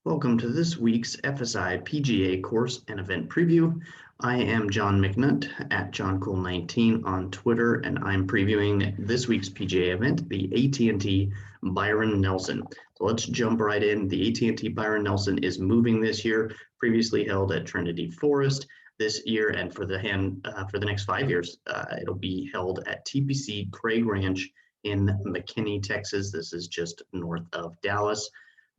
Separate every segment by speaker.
Speaker 1: Welcome to this week's FSI PGA course and event preview. I am John McNutt at JohnCool19 on Twitter, and I'm previewing this week's PGA event, the AT&T Byron Nelson. So let's jump right in. The AT&T Byron Nelson is moving this year, previously held at Trinity Forest this year, and for the next 5 years, it'll be held at TPC Craig Ranch in McKinney, Texas. This is just north of Dallas.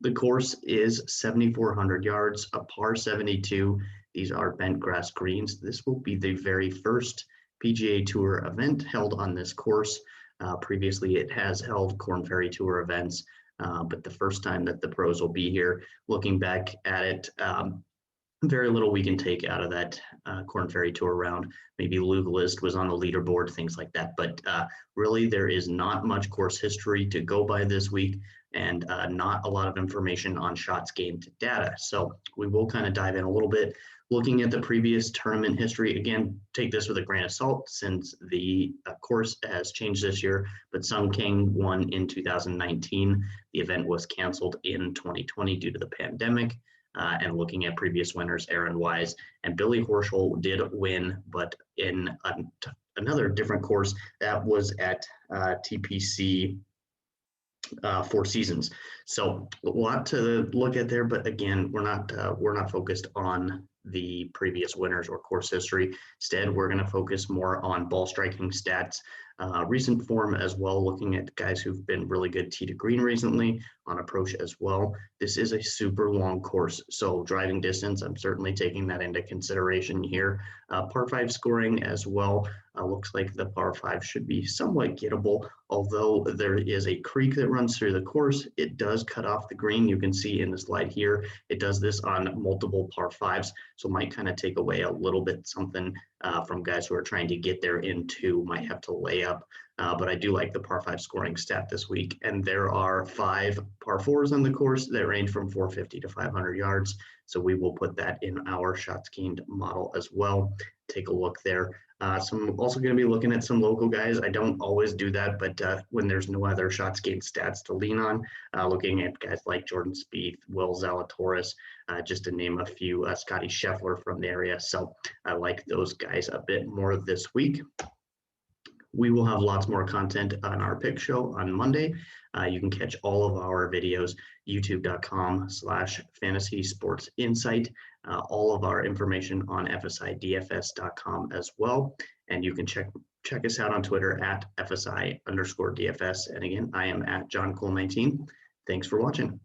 Speaker 1: The course is 7,400 yards, a par 72. These are bent grass greens. This will be the very first PGA Tour event held on this course. Previously, it has held Korn Ferry Tour events, but the first time that the pros will be here. Looking back at it, very little we can take out of that Korn Ferry Tour round. Maybe Luke List was on the leaderboard, things like that. But really, there is not much course history to go by this week, and not a lot of information on shots gained data. So we will kind of dive in a little bit, looking at the previous tournament history. Again, take this with a grain of salt since the course has changed this year, but Sung King won in 2019. The event was canceled in 2020 due to the pandemic. And looking at previous winners, Aaron Wise and Billy Horschel did win, but in another different course that was at TPC Four Seasons. So a lot to look at there, but again, we're not focused on the previous winners or course history. Instead, we're going to focus more on ball striking stats, recent form as well, looking at guys who've been really good tee to green recently, on approach as well. This is a super long course, so driving distance, I'm certainly taking that into consideration here. Par 5 scoring as well. Looks like the par 5 should be somewhat gettable, although there is a creek that runs through the course. It does cut off the green. You can see in the slide here, it does this on multiple par 5s, so might kind of take away a little bit something from guys who are trying to get there in two, might have to lay up. But I do like the par 5 scoring stat this week, and there are 5 par 4s on the course that range from 450 to 500 yards. So we will put that in our shots gained model as well. Take a look there. So I'm also going to be looking at some local guys. I don't always do that, but when there's no other shots gained stats to lean on, looking at guys like Jordan Spieth, Will Zalatoris, just to name a few, Scotty Scheffler from the area. So I like those guys a bit more this week. We will have lots more content on our pick show on Monday. You can catch all of our videos, youtube.com/fantasy sports insight, all of our information on fsidfs.com as well. And you can check us out on Twitter at FSI_DFS. And again, I am at JohnCool19. Thanks for watching.